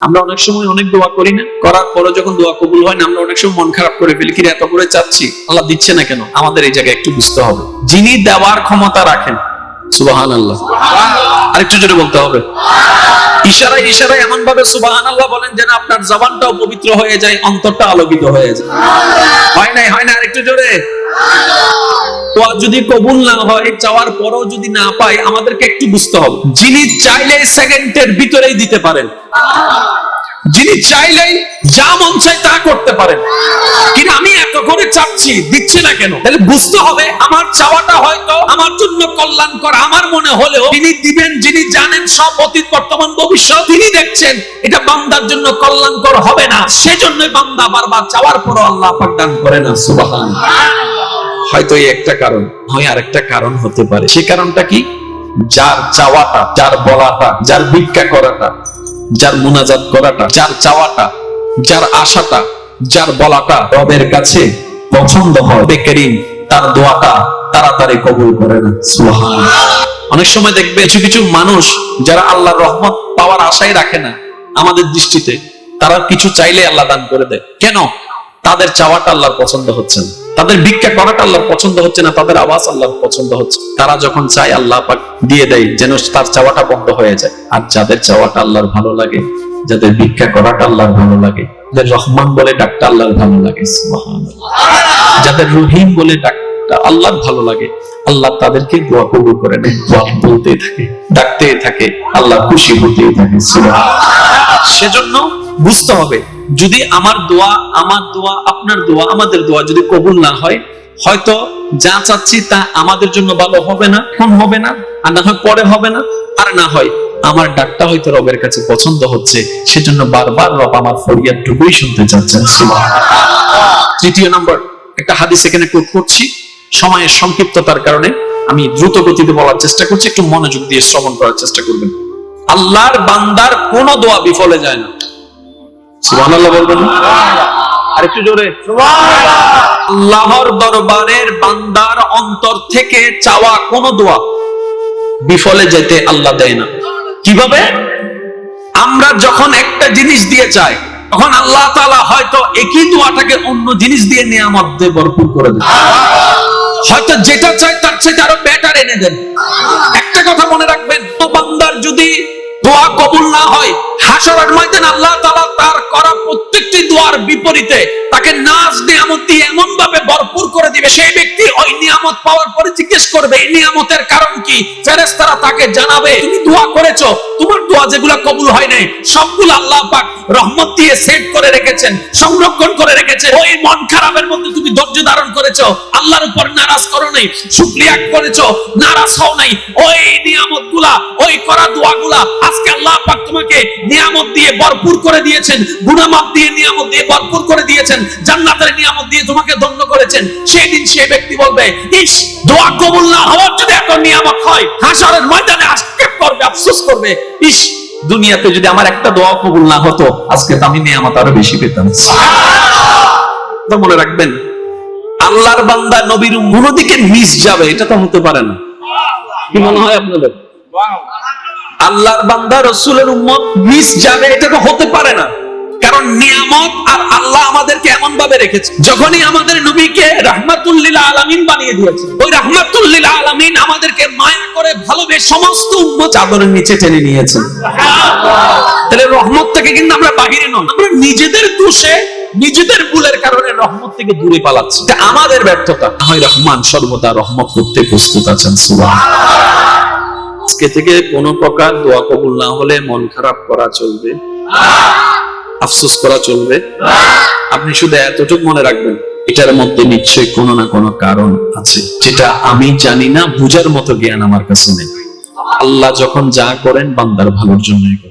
আমরা অনেক সময় অনেক দোয়া করি না, করার পরে যখন দোয়া কবুল হয় না, আমরা অনেক সময় মন খারাপ করে ফেলি, কি এত করে চাচ্ছি আল্লাহ দিচ্ছে না কেন। আমাদের এই জায়গায় একটু বুঝতে হবে, যিনি দেওয়ার ক্ষমতা রাখেন, সুবহানাল্লাহ, আরেকটু জোরে বলতে হবে, ইশারায় ইশারায় এমন ভাবে সুবহানাল্লাহ বলেন যেন আপনার জবানটাও পবিত্র হয়ে যায়, অন্তরটা আলোকিত হয়ে যায়। হয় না, আরেকটু জোরে। তো যদি কবুল না হয়, চাওয়ার পরও যদি না পাই, আমাদেরকে একটু বুঝতে হবে, যিনি চাইলে সেকেন্ডের ভিতরেই দিতে পারেন, যিনি চাইলেই যা মন চায় তা করতে পারেন, কিন্তু আমি এত করে চাচ্ছি দিচ্ছি না কেন। তাহলে বুঝতে হবে আমার চাওয়াটা হয়তো আমার জন্য কল্যাণকর আমার মনে হলেও তিনি দিবেন, যিনি জানেন সব অতীত বর্তমান ভবিষ্যৎ, তিনি দেখছেন এটা বান্দার জন্য কল্যাণকর হবে না, সেজন্যই বান্দা বারবার চাওয়ার পরও আল্লাহ পাক দান করে না। সুবহানাল্লাহ। হয়তো এই একটা কারণ, হয় আরেকটা কারণ হতে পারে। সে কারণটা কি? যার চাওয়াটা, যার বলাটা, যার ভিক্ষা করাটা, যার মুনাজাত করাটা, যার চাওয়াটা, যার আশাটা, যার বলাটা রবের কাছে পছন্দ হয়, বেকারিন তার দোয়াটা তাড়াতাড়ি কবুল করে না। সুবহানাল্লাহ। অনেক সময় দেখবে কিছু কিছু মানুষ যারা আল্লাহর রহমত পাওয়ার আশাই রাখে না, আমাদের দৃষ্টিতে তারা কিছু চাইলে আল্লাহ দান করে দেয়। কেন? তাদের চাওয়াটা আল্লাহর পছন্দ হচ্ছে না, তাদের ভিক্ষা করাটা আল্লাহর পছন্দ হচ্ছে না, তাদের আওয়াজ আল্লাহর পছন্দ হচ্ছে। তারা যখন চায় আল্লাহ পাক দিয়ে দেয়, যেন তার চাওয়াটা বন্ধ হয়ে যায়। আর যাদের চাওয়াটা আল্লাহর ভালো লাগে, যাদের ভিক্ষা করাটা আল্লাহর ভালো লাগে, যাদের রহমান বলে ডাকটা আল্লাহর ভালো লাগে, সুবহানাল্লাহ, যাদের রহিম বলে ডাকটা আল্লাহর ভালো লাগে, আল্লাহ তাদেরকে দোয়া কবুল করে নেন, দোয়া বলতে থাকে, ডাকতে থাকে, আল্লাহ খুশি হতেই থাকে। সুবহানাল্লাহ। সেজন্য বুঝতে হবে, যদি আমার দোয়া, আপনার দোয়া, আমাদের দোয়া যদি কবুল না হয়, হয়তো যা চাচ্ছি তা আমাদের জন্য ভালো হবে না, এখন হবে না, আর না হয় পরে হবে না, আর না হয় আমার ডাকটা হয়তো রবের কাছে পছন্দ হচ্ছে, সেজন্য বারবার রব আমার ফরিয়াদটুকুই শুনতে চাচ্ছেন। সুবহানাল্লাহ। তৃতীয় নম্বর একটা হাদিস এখানে কোট করছি, সময়ের সংক্ষিপ্ততার কারণে আমি দ্রুত গতিতে বলার চেষ্টা করছি, একটু মনোযোগ দিয়ে শ্রবণ করার চেষ্টা করবেন। আল্লাহর বান্দার কোনো দোয়া বিফলে যায় না। সুবহানাল্লাহ বলবেন, আরেকটু জোরে। সুবহানাল্লাহ। আল্লাহর দরবারের বান্দার অন্তর থেকে চাওয়া কোন দোয়া বিফলে যেতে আল্লাহ দেয় না। কিভাবে? আমরা যখন একটা জিনিস দিয়ে চাই, তখন আল্লাহ তাআলা হয়তো একই দোয়াটাকে অন্য জিনিস দিয়ে নিয়ামত দিয়ে ভরপুর করে দেন। হয়তো যেটা চাই তার চেয়ে আরো বেটার এনে দেন। একটা কথা মনে রাখবেন, বান্দার যদি দোয়া কবুল না হয়, হাসরের ময়দানে আল্লাহ তাআলা তার করা প্রত্যেকটি দোয়ার বিপরীতে তাকে নাজ নিয়ামত দিয়ে এমন ভাবে ভরপুর করে দিবে, সেই ব্যক্তি ওই নিয়ামত পাওয়ার পরে জিজ্ঞেস করবে এই নিয়ামতের কারণ কি। ফেরেশতারা তাকে জানাবে, তুমি দোয়া করেছো, তোমার দোয়া যেগুলো কবুল হয় নাই সবগুলো আল্লাহ পাক রহমত দিয়ে সেভ করে রেখেছেন, সংরক্ষণ করে রেখেছেন। ওই মন খারাপের মধ্যে তুমি ধৈর্য ধারণ করেছো, আল্লাহর উপর নারাজ করো নাই, শুকরিয়া করেছো, নারাজ হও নাই, ওই নিয়ামতগুলা, ওই করা দোয়াগুলা আজকে আল্লাহ পাক তোমাকে নিয়ামত দিয়ে ভরপুর করে দিয়েছেন, গুনাহ মাফ দিয়ে নিয়ামত দিয়ে ভরপুর করে দিয়েছেন, জান্নাতের নিয়ামত দিয়ে তোমাকে ধন্য করেছেন। সেই দিন সেই ব্যক্তি বলবে, ইস, দোয়া কবুল না হওয়ার যদি এত নিয়ামত হয়, হাসরের ময়দানে আক্ষেপ করবে, আফসোস করবে, ইস, দুনিয়াতে যদি আমার একটা দোয়া কবুল না হতো, আজকে তো আমি নিয়ামত আরো বেশি পেতাম। তো মনে রাখবেন, আল্লাহর বান্দা নবীর কোনদিকে মিস যাবে এটা তো হতে পারে না। কি মনে হয় আপনাদের? আল্লাহর বান্দা রাসূলের উম্মত মিস যাবে এটা তো হতে পারে না, কারণ নিয়ামত আর আল্লাহ আমাদেরকে এমন ভাবে রেখেছে, যখনই আমাদের নবীকে রাহমাতুল লিল আলামিন বানিয়ে দিয়েছে, ওই রাহমাতুল লিল আলামিন আমাদেরকে মায়া করে ভালোবেসে সমস্ত উম্মত চাদরের নিচে টেনে নিয়েছেন। তাহলে রহমত থেকে কিন্তু আমরা বাহিরে নই, আমরা নিজেদের দোষে, নিজেদের ভুলের কারণে রহমত থেকে দূরে পালাচ্ছি, এটা আমাদের ব্যর্থতা। হয় রহমান সর্বদা রহমত করতে প্রস্তুত আছেন। সুবহানাল্লাহ। আজকে থেকে কোনো প্রকার দোয়া কবুল না হলে মন খারাপ করা চলবে না, আফসোস করা চলবে না। আপনি শুধু এতটুকু মনে রাখবেন, এটার মধ্যে নিশ্চয়ই কোনো না কোনো কারণ আছে, যেটা আমি জানি না, বুঝার মতো জ্ঞান আমার কাছে নেই। আল্লাহ যখন যা করেন বান্দার ভালোর জন্যই করেন।